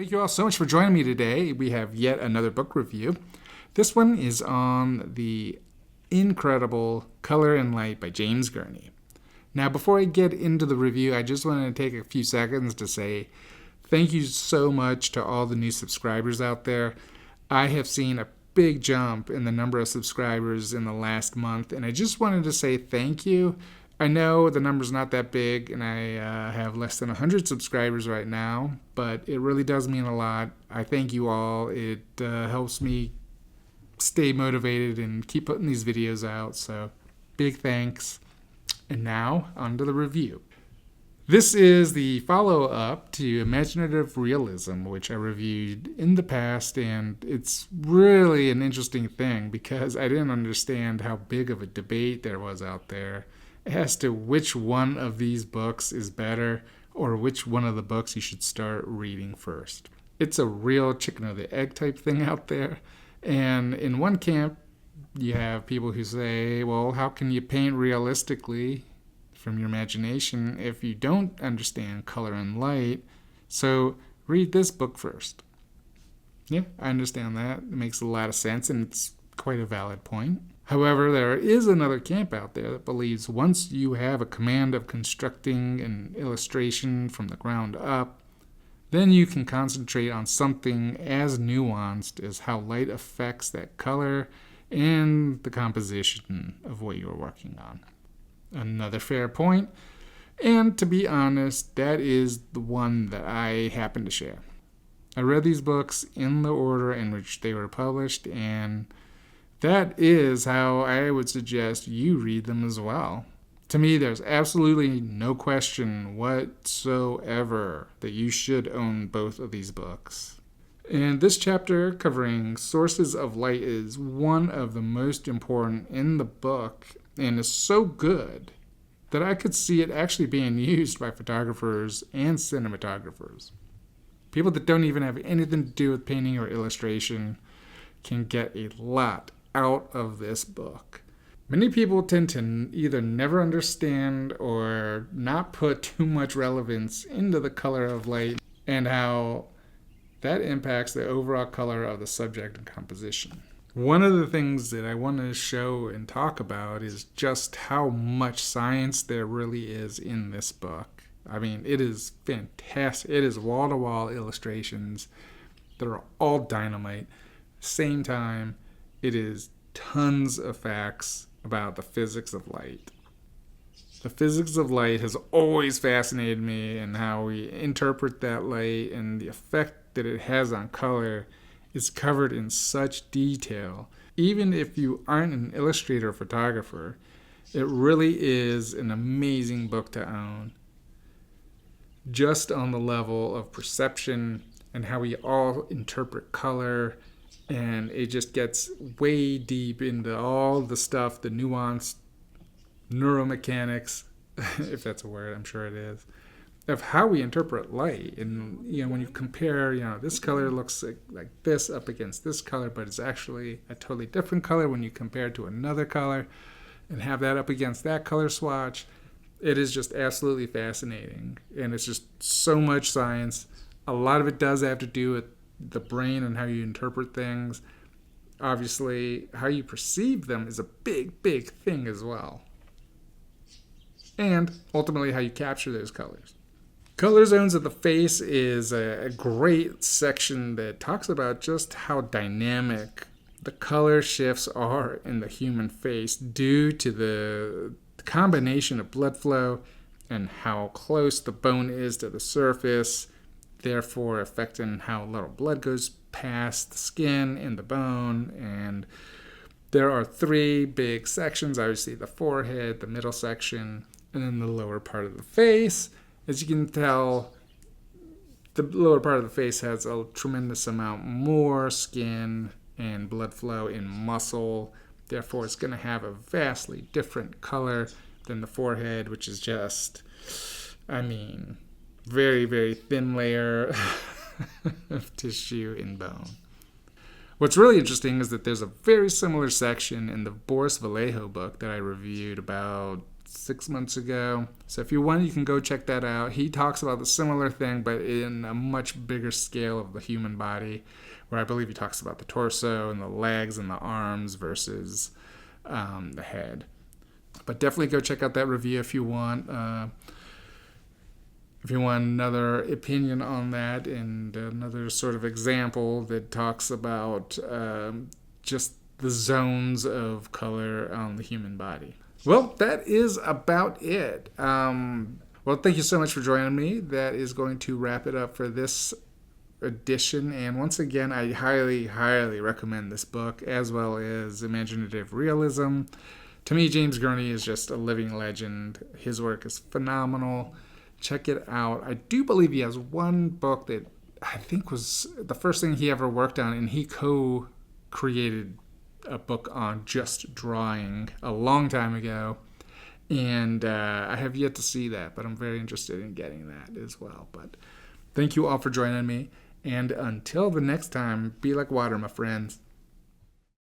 Thank you all so much for joining me today. We have yet another book review. This one is on the incredible Color and Light by James Gurney. Now, before I get into the review, I just wanted to take a few seconds to say thank you so much to all the new subscribers out there. I have seen a big jump in the number of subscribers in the last month, and I just wanted to say thank you. I know the number's not that big, and I have less than 100 subscribers right now, but it really does mean a lot. I thank you all. It helps me stay motivated and keep putting these videos out, so big thanks. And now, on to the review. This is the follow-up to Imaginative Realism, which I reviewed in the past, and it's really an interesting thing because I didn't understand how big of a debate there was out there as to which one of these books is better or which one of the books you should start reading first. It's a real chicken or the egg type thing out there. And in one camp, you have people who say, well, how can you paint realistically from your imagination if you don't understand color and light? So read this book first. Yeah, I understand that. It makes a lot of sense, and it's quite a valid point. However, there is another camp out there that believes once you have a command of constructing an illustration from the ground up, then you can concentrate on something as nuanced as how light affects that color and the composition of what you're working on. Another fair point, and to be honest, that is the one that I happen to share. I read these books in the order in which they were published, and that is how I would suggest you read them as well. To me, there's absolutely no question whatsoever that you should own both of these books. And this chapter covering sources of light is one of the most important in the book and is so good that I could see it actually being used by photographers and cinematographers. People that don't even have anything to do with painting or illustration can get a lot out of this book. Many people tend to either never understand or not put too much relevance into the color of light and how that impacts the overall color of the subject and composition. One of the things that I want to show and talk about is just how much science there really is in this book. I mean, it is fantastic. It is wall-to-wall illustrations that are all dynamite. Same time, it is tons of facts about the physics of light. The physics of light has always fascinated me, and how we interpret that light and the effect that it has on color is covered in such detail. Even if you aren't an illustrator or photographer, it really is an amazing book to own. Just on the level of perception and how we all interpret color, and it just gets way deep into all the stuff, the nuanced neuromechanics, if that's a word, I'm sure it is, of how we interpret light. And, when you compare, this color looks like this up against this color, but it's actually a totally different color when you compare it to another color and have that up against that color swatch. It is just absolutely fascinating. And it's just so much science. A lot of it does have to do with the brain and how you interpret things. Obviously, how you perceive them is a big, big thing as well. And ultimately, how you capture those colors. Color zones of the face is a great section that talks about just how dynamic the color shifts are in the human face due to the combination of blood flow and how close the bone is to the surface, therefore affecting how little blood goes past the skin and the bone. And there are three big sections, obviously the forehead, the middle section, and then the lower part of the face. As you can tell, the lower part of the face has a tremendous amount more skin and blood flow in muscle. Therefore, it's going to have a vastly different color than the forehead, which is just, very, very thin layer of tissue and bone. What's really interesting is that there's a very similar section in the Boris Vallejo book that I reviewed about 6 months ago. So if you want, you can go check that out. He talks about the similar thing, but in a much bigger scale of the human body, where I believe he talks about the torso and the legs and the arms versus the head. But definitely go check out that review if you want. If you want another opinion on that and another sort of example that talks about just the zones of color on the human body. Well, that is about it. Well, thank you so much for joining me. That is going to wrap it up for this edition. And once again, I highly, highly recommend this book, as well as Imaginative Realism. To me, James Gurney is just a living legend. His work is phenomenal. Check it out. I do believe he has one book that I think was the first thing he ever worked on, and he co-created a book on just drawing a long time ago, and I have yet to see that, but I'm very interested in getting that as well. But thank you all for joining me, and until the next time, be like water, my friends.